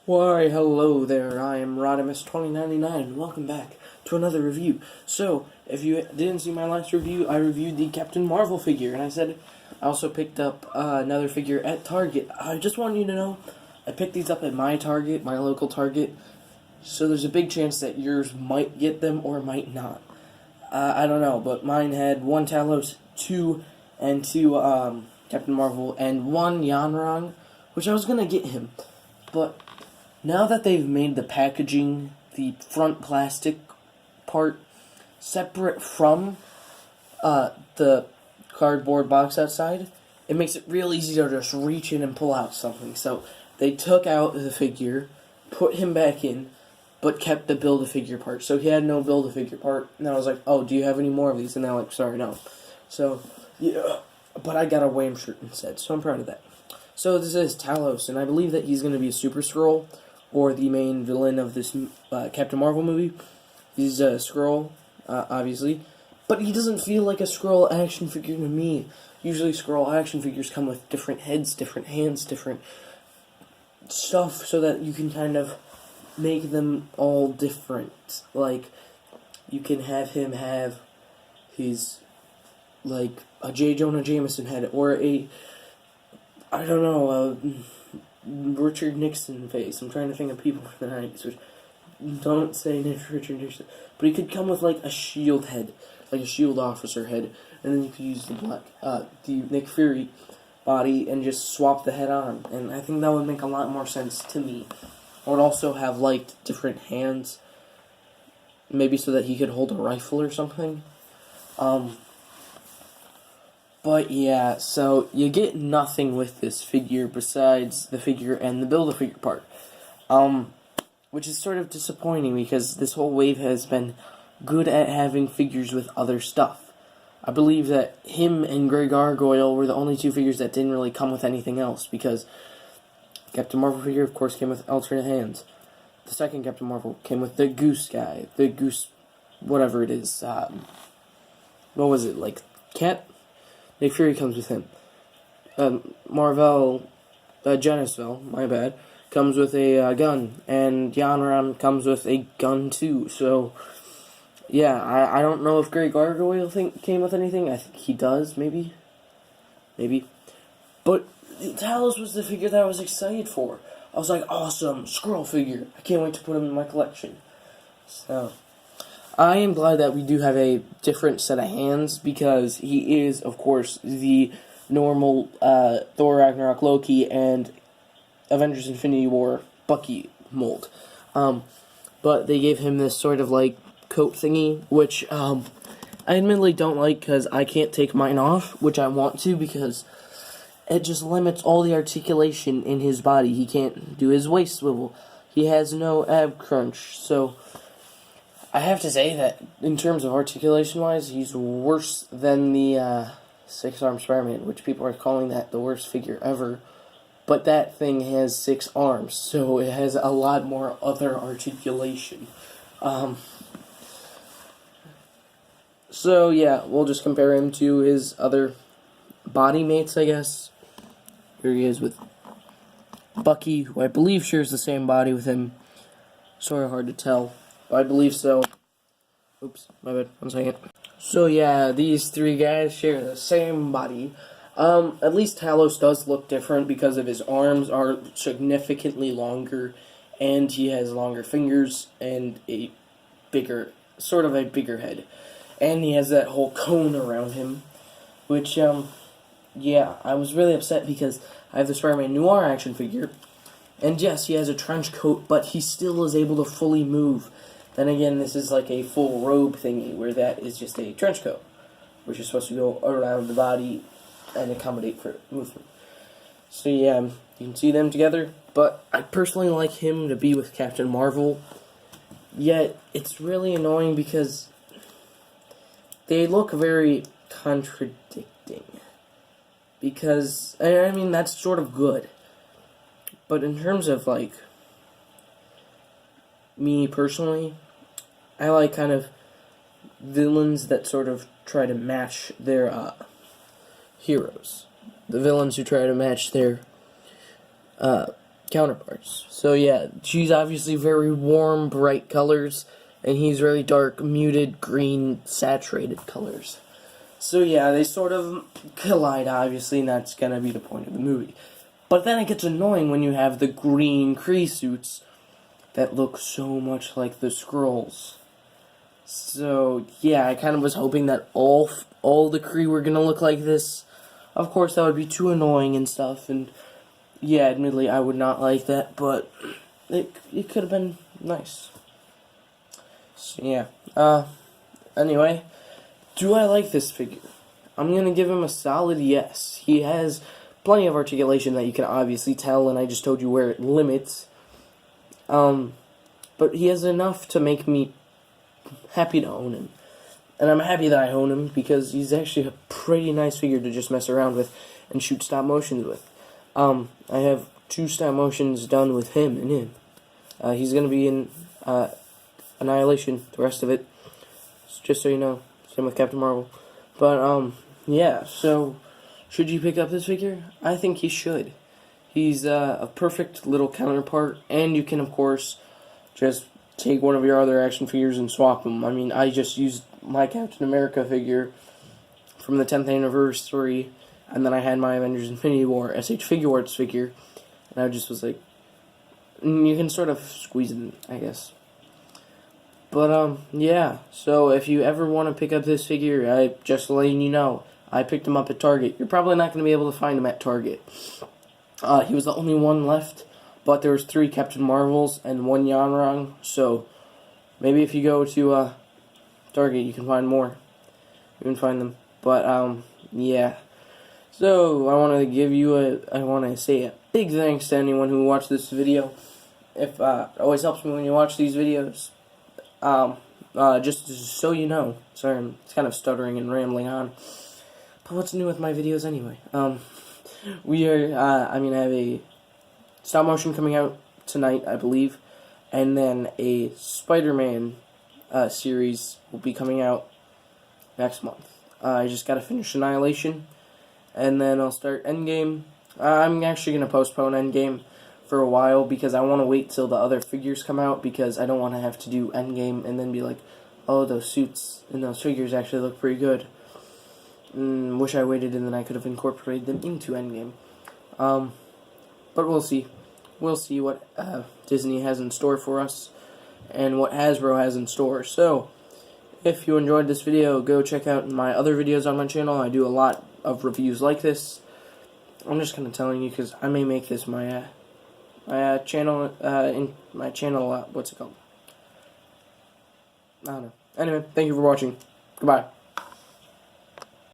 Why, hello there, I am Rodimus2099, welcome back to another review. So, if you didn't see my last review, I reviewed the Captain Marvel figure, and I said I also picked up another figure at Target. I just want you to know, I picked these up at my Target, my local Target, so there's a big chance that yours might get them or might not. I don't know, but mine had one Talos, two Captain Marvel, and one Yanrong, which I was going to get him, but now that they've made the packaging, the front plastic part, separate from the cardboard box outside, it makes it real easy to just reach in and pull out something. So they took out the figure, put him back in, but kept the Build-A-Figure part. So he had no Build-A-Figure part, and I was like, oh, do you have any more of these? And they're like, sorry, no. So, yeah, but I got a Wham shirt instead, so I'm proud of that. So this is Talos, and I believe that he's going to be a Super Skrull, or the main villain of this Captain Marvel movie. He's a Skrull, obviously, but he doesn't feel like a Skrull action figure to me. Usually Skrull action figures come with different heads, different hands, different stuff, so that you can kind of make them all different. Like, you can have him have his, like, a J. Jonah Jameson head, or a, I don't know, Richard Nixon face. I'm trying to think of people from the 90s, which don't say Richard Nixon. But he could come with, like, a shield head, like a shield officer head, and then you could use the Nick Fury body and just swap the head on. And I think that would make a lot more sense to me. I would also have, like, different hands, maybe so that he could hold a rifle or something. But yeah, so you get nothing with this figure besides the figure and the Build-A-Figure part. Which is sort of disappointing because this whole wave has been good at having figures with other stuff. I believe that him and Grey Gargoyle were the only two figures that didn't really come with anything else, because Captain Marvel figure, of course, came with alternate hands. The second Captain Marvel came with the Goose guy, the Goose, whatever it is, what was it, like, cat? Nick Fury comes with him. Genisville, my bad, comes with a gun, and Yanran comes with a gun too. So, yeah, I don't know if Grey Gargoyle came with anything. I think he does, maybe. But Talos was the figure that I was excited for. I was like, awesome, Skrull figure. I can't wait to put him in my collection. So, I am glad that we do have a different set of hands, because he is, of course, the normal Thor Ragnarok Loki and Avengers Infinity War Bucky mold. But they gave him this sort of, like, coat thingy, which I admittedly don't like, because I can't take mine off, which I want to, because it just limits all the articulation in his body. He can't do his waist swivel. He has no ab crunch, so I have to say that, in terms of articulation-wise, he's worse than the six-armed Spider-Man, which people are calling that the worst figure ever. But that thing has 6 arms, so it has a lot more other articulation. So, yeah, we'll just compare him to his other body mates, I guess. Here he is with Bucky, who I believe shares the same body with him. Sort of hard to tell. I believe so. Oops, my bad. 1 second. So yeah, these three guys share the same body. At least Talos does look different because of his arms are significantly longer, and he has longer fingers and a bigger, sort of a bigger head. And he has that whole cone around him, which, yeah, I was really upset because I have the Spider-Man Noir action figure, and yes, he has a trench coat, but he still is able to fully move. Then again, this is like a full robe thingy, where that is just a trench coat, which is supposed to go around the body and accommodate for movement. So yeah, you can see them together, but I personally like him to be with Captain Marvel, yet it's really annoying because they look very contradicting. Because, I mean, that's sort of good, but in terms of, like, me personally, I like kind of villains that sort of try to match their heroes. The villains who try to match their counterparts. So yeah, she's obviously very warm, bright colors, and he's very dark, muted, green, saturated colors. So yeah, they sort of collide, obviously, and that's gonna be the point of the movie. But then it gets annoying when you have the green Kree suits that look so much like the Skrulls. So yeah, I kind of was hoping that all the Kree were gonna look like this. Of course, that would be too annoying and stuff, and yeah, admittedly, I would not like that, but it could have been nice. So yeah, anyway, do I like this figure? I'm gonna give him a solid yes. He has plenty of articulation that you can obviously tell, and I just told you where it limits. But he has enough to make me happy to own him. And I'm happy that I own him, because he's actually a pretty nice figure to just mess around with and shoot stop motions with. I have 2 stop motions done with him and him. He's gonna be in Annihilation, the rest of it, just so you know. Same with Captain Marvel. But, yeah, so, should you pick up this figure? I think you should. He's a perfect little counterpart, and you can, of course, just take one of your other action figures and swap them. I mean, I just used my Captain America figure from the 10th anniversary, and then I had my Avengers Infinity War SH Figure Arts figure, and I just was like, you can sort of squeeze it in, I guess. But, yeah, so if you ever want to pick up this figure, I just letting you know, I picked him up at Target. You're probably not going to be able to find him at Target. He was the only one left, but there was 3 Captain Marvels and 1 Yanrong, so maybe if you go to Target, you can find more. You can find them. But, yeah. So, I want to say a big thanks to anyone who watched this video. It always helps me when you watch these videos. Just so you know, sorry, I'm kind of stuttering and rambling on. But what's new with my videos anyway? We are, I have a stop motion coming out tonight, I believe, and then a Spider-Man series will be coming out next month. I just gotta finish Annihilation, and then I'll start Endgame. I'm actually gonna postpone Endgame for a while, because I want to wait till the other figures come out, because I don't want to have to do Endgame and then be like, oh, those suits and those figures actually look pretty good. Wish I waited, and then I could have incorporated them into Endgame. But we'll see. We'll see what Disney has in store for us, and what Hasbro has in store. So, if you enjoyed this video, go check out my other videos on my channel. I do a lot of reviews like this. I'm just kind of telling you, because I may make this my channel, what's it called? I don't know. Anyway, thank you for watching. Goodbye.